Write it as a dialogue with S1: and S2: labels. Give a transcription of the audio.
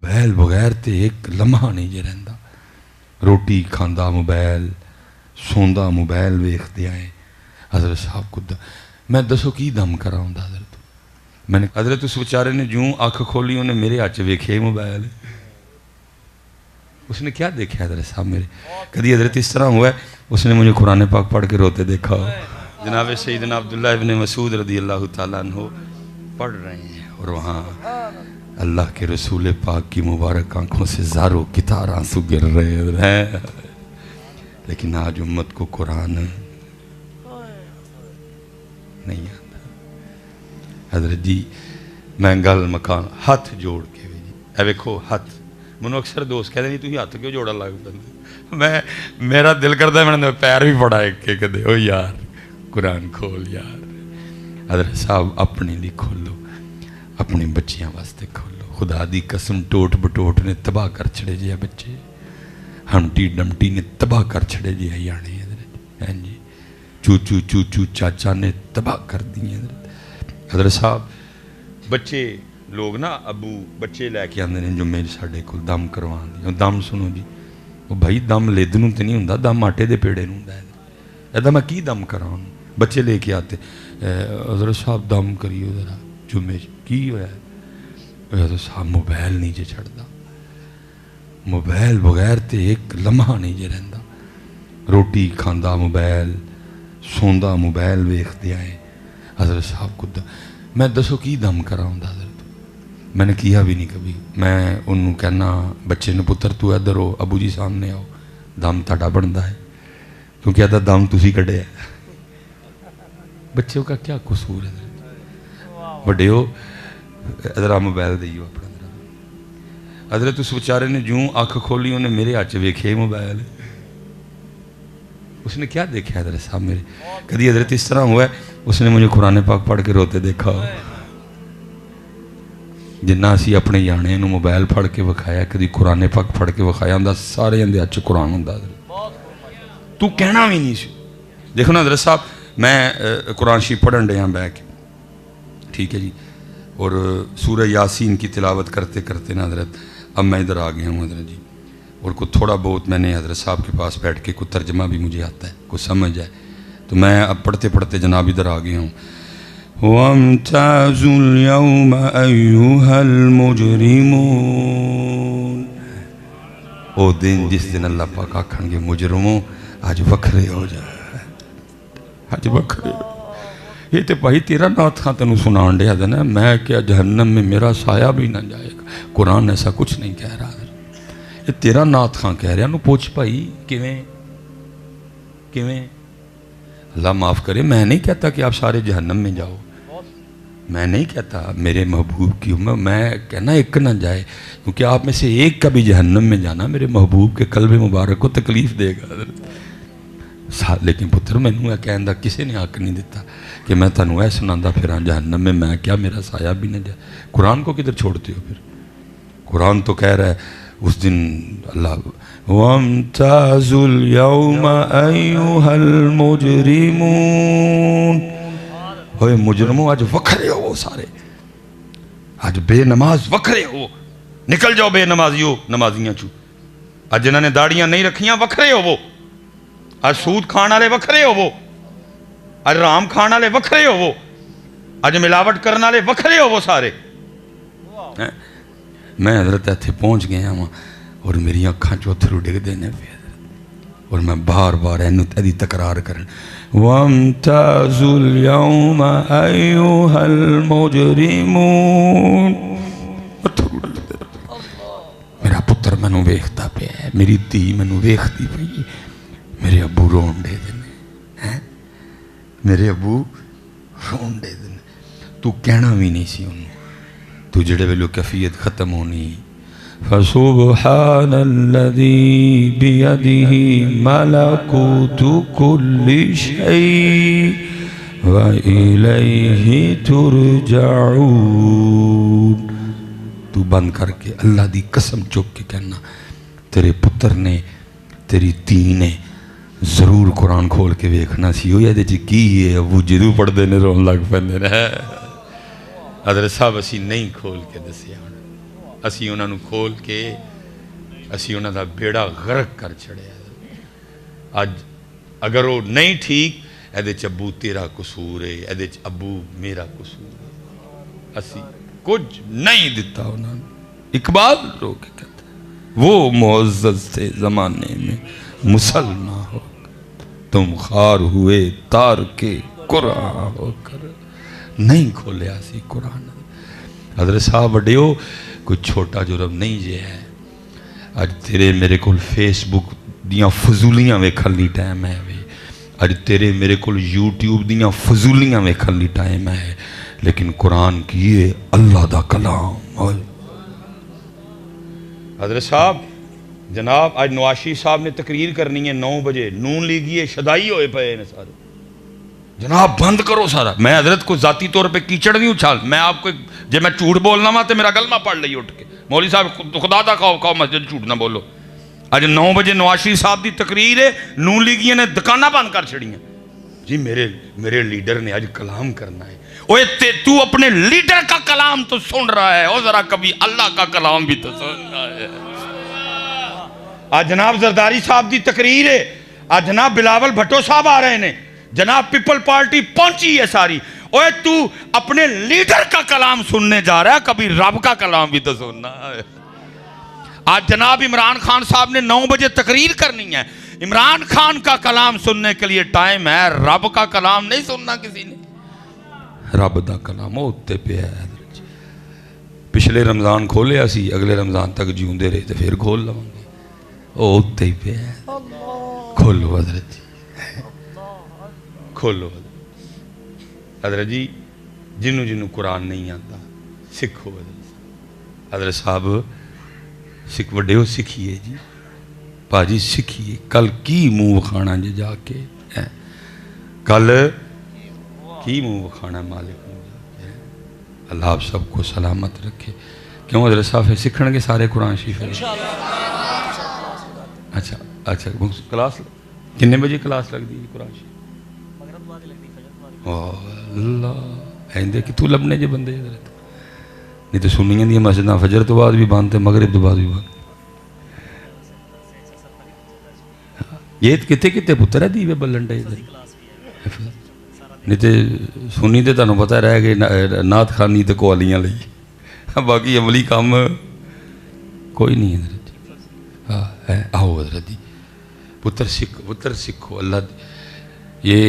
S1: Mobile بغیر تے ایک لمحہ نہیں جے رہندا. روٹی کھاندا موبائل, سوندا موبائل ویکھدے آئے. حضرت صاحب کو میں دسو کی دم کرا ہوں حضرت. میں نے حضرت اس بیچارے نے جوں آنکھ کھولی, انہیں میرے ہاتھ ویکھے موبائل. اس نے کیا دیکھا حضرت صاحب میرے؟ کدی حضرت اس طرح ہوا ہے اس نے مجھے قرآن پاک پڑھ کے روتے دیکھا ہو. جناب سیدنا عبداللہ ابن مسعود رضی اللہ تعالیٰ عنہ پڑھ رہے ہیں اور وہاں اللہ کے رسول پاک کی مبارک آنکھوں سے زاروں کتار آنسو گر رہے ہیں. لیکن آج امت کو قرآن نہیں آتا. حضرت جی میں گل مکان ہاتھ جوڑ کے بھی جی اے ویکھو ہاتھ منو اکثر دوست کہتے ہیں تھی ہاتھ کیوں جوڑا لگ پہ. میں میرا دل کرتا ہے میں نے پیر بھی پڑا ایک ایک دے او یار قرآن کھول یار. حضرت صاحب اپنے لیے کھولو, اپنی بچیاں واسطے کھولو. خدا دی قسم ٹوٹ بٹوٹ نے تباہ کر چھڑے جی بچے, ہمٹی ڈمٹی نے تباہ کر چھڑے جی یانے حضرت جی, چوچو چوچو چاچا نے تباہ کر دی حضرت. حضرت صاحب بچے لوگ نا ابو بچے لے کے آتے ہیں جمعے ساڈے کو دم کروان دی. دم سنو جی وہ بھائی دم لد نوں تے نہیں ہوندا, دم آٹے دے پیڑے نوں ہوندا ہے. ایدا میں کی دم کراؤں؟ بچے لے کے آتے حضرت صاحب دم کریو ذرا جمعے کی ہوا ہے. حضرت صاحب موبائل نہیں جے چھڑدا, موبائل بغیر تے ایک لمحہ نہیں جے رہندا. روٹی کھاندا موبائل, سوندا موبائل ویکھدے آئے. حضرت صاحب کو میں دسو کی دم کراؤں حضرت. میں نے کیا بھی نہیں کبھی. میں انہوں کہنا بچے نے پتر تو ادھر ہو, ابو جی سامنے آؤ, دم تہاڈا بندا ہے کیونکہ آدھا دم تسی کڈیا ہے. بچوں کا کیا قصور ہے بڑے ہو ادھر موبائل دئیو اپنا. حضرت اس بیچارے نے جوں آنکھ کھولی, انہیں میرے ہاتھ ویکھے موبائل. اس نے کیا دیکھا حضرت صاحب میرے؟ کدی حضرت اس طرح ہوا ہے اس نے مجھے قرآن پاک پڑھ کے روتے دیکھا ہو. جنہ اسی اپنے یانے نو موبائل پڑھ کے وکھایا, کدی قرآن پاک پڑھ کے وکھایا ہوندا, سارے اندے ہاتھ قرآن ہوندا. تو کہنا بھی نہیں سی. دیکھو نا حضرت صاحب میں قرآن شریف پڑھن ڈیا بہ کے, ٹھیک ہے جی, اور سورہ یاسین کی تلاوت کرتے کرتے نا حضرت اب میں ادھر آ گیا ہوں حضرت جی. اور کچھ تھوڑا بہت میں نے حضرت صاحب کے پاس بیٹھ کے کچھ ترجمہ بھی مجھے آتا ہے, کچھ سمجھ جائے تو میں اب پڑھتے پڑھتے جناب ادھر آ گیا ہوں. وَامْتَازُوا الْيَوْمَ أَيُّهَا الْمُجْرِمُونَ. او دن جس دن اللہ پاک آکھن گے مجرموں آج وکھرے ہو جائے, آج وکھرے ہو. یہ تو بھائی تیرا نات خاں تنو سنان دیا دینا, میں کیا جہنم میں میرا سایہ بھی نہ جائے گا. قرآن ایسا کچھ نہیں کہہ رہا, یہ تیرا نات خاں کہہ رہا. نو پوچھ بھائی کیویں اللہ معاف کرے, میں نہیں کہتا کہ آپ سارے جہنم میں جاؤ, میں نہیں کہتا میرے محبوب کی امت, میں کہنا ایک نہ جائے, کیونکہ آپ میں سے ایک کا بھی جہنم میں جانا میرے محبوب کے قلب مبارک کو تکلیف دے گا. لیکن پتر میں نے کہندہ کسی نے حق نہیں دیتا کہ میں تنو اے سناندہ پھر جہنم میں کیا میرا سایہ بھی نہ جائے. قرآن کو کدھر چھوڑتے ہو پھر؟ قرآن تو کہہ رہا ہے اس دن اللہ وَامْتَازُوا الْيَوْمَ أَيُّهَا الْمُجْرِمُونَ. ہوئے مجرموں آج وکھرے ہو سارے, آج بے نماز وکھرے ہو, نکل جاؤ بے نمازیوں نمازیاں چو. آج جنہوں نے داڑیاں نہیں رکھیاں وکھرے ہو وہ, آج سود کھان والے وکھرے ہو وہ, آج رام کھان والے وکھرے ہو وہ, آج ملاوٹ کرنے والے وکھرے ہو وہ سارے. میں حضرت ایتھے پہنچ گیا ہوں اور میری اکھاں چوتھرو ڈگ دینے پہ, اور میں بار بار ایدی تکرار کرن وَامْتَازُوا الْيَوْمَ أَيُّهَا الْمُجْرِمُونَ. میرا پتر میں نو ویکھتا پہ ہے, میری دھی میں نو ویکھتی پہ, میرے ابو رون دے دینے, میرے ابو رون دے دینے. تو کہنا بھی نہیں سی انہوں, تو جڑے ویلو کیفیت ختم ہونی. فَسُبْحَانَ الَّذِي بِيَدِهِ مَلَكُوتُ كُلِّ شَيْءٍ وَإِلَيْهِ تُرْجَعُونَ. تو بند کر کے اللہ دی قسم چک کے کہنا تیرے پتر نے تیری دھی نے ضرور قرآن کھول کے ویکھنا سی. ہو یا دے جی کی ہے وہ جدو پڑھ دینے رون لگ پہنے رہے. حضرت صاحب اسی نہیں کھول کے دسیا, اسی انہوں نے کھول کے اسی انہوں دا بیڑا غرق کر چھڑے. اج اگر وہ نہیں ٹھیک ایدے چ ابو تیرا قصور ہے، ایدے چ ابو میرا قصور ہے. اسی کچھ نہیں دیتا انہوں نے. اقبال رو کے کہتا ہے وہ معزز تھے زمانے میں مسلمان ہو تم خار ہوئے تار کے قرآن ہو کر نہیں کھولیا سی قرآن. حضرت صاحب وڈیو کوئی چھوٹا جرم نہیں جے ہے. اج تیرے میرے کول فیس بک دیاں فضولیاں ویکھن لی ٹائم ہے. اج تیرے میرے کول یوٹیوب دیاں فضولیاں ویکھن لی ٹائم ہے، لیکن قرآن کیے اللہ دا کلام. حضرت صاحب جناب آج نواشی صاحب نے تقریر کرنی ہے 9 بجے، نون لیگی شدائی ہوئے پئے ہیں سارے. جناب بند کرو سارا. میں حضرت کو ذاتی طور پہ کیچڑ نہیں اچھال. میں آپ کو جب میں جھوٹ بولنا وا تو میرا کلمہ پڑھ لئی اٹھ کے. مولوی صاحب خدا دا کہو مسجد جھوٹ نہ بولو. آج 9 بجے نواشی صاحب دی تقریر ہے، نون لیگیاں نے دکانہ بند کر چھڑی ہیں. جی میرے لیڈر نے آج کلام کرنا ہے. اوے تو اپنے لیڈر کا کلام تو سن رہا ہے، اور ذرا کبھی اللہ کا کلام بھی تو سن رہا ہے. آج جناب زرداری صاحب دی تقریر ہے، آج جناب بلاول بھٹو صاحب آ رہے ہیں، جناب پیپل پارٹی پہنچی ہے ساری. اوے تو اپنے لیڈر کا کلام سننے جا رہا ہے، کبھی رب کا کلام بھی تو سننا ہے. آج جناب عمران خان صاحب نے 9 بجے تقریر کرنی ہے. عمران خان کا کلام سننے کے لیے ٹائم ہے، رب کا کلام نہیں سننا کسی نے. رب دا کلام ہوتے پہ ہے. پچھلے رمضان کھولے اسی، اگلے رمضان تک جیوندے رہے تو پھر کھول لوں گے. ہوتے پہ ہے. کھولو حضرت جی، کھولو حضرت جی. جنوں قرآن نہیں آتا سکھو. حضرت صاحب سکھ وڈے ہو، سکھیے جی پاجی سکھیے. کل کی منہ وکھانا جی جا کے، کل کی منہ وکھانا مالک نے. اللہ آپ سب کو سلامت رکھے. کیوں حضرت صاحب سکھن گے سارے قرآن شریف؟ اچھا اچھا. کلاس کنے بجے کلاس لگ دی قرآن شریف؟ اللہ ایندے کہ تو لبنے جے بندے حضرت نہیں تو سنیاں دی مسجداں فجر تو بعد بھی بند تے مغرب تو بعد بھی بند. یہ کتے کتے پتر ہے دیوے بلنڈے ادھر نہیں تے سنی تے تانوں پتہ رہ گئے نعت خانی تے قوالیاں لئی، باقی عملی کام کوئی نہیں حضرت. ہاں آؤ حضرت پتر سکھو اللہ. یہ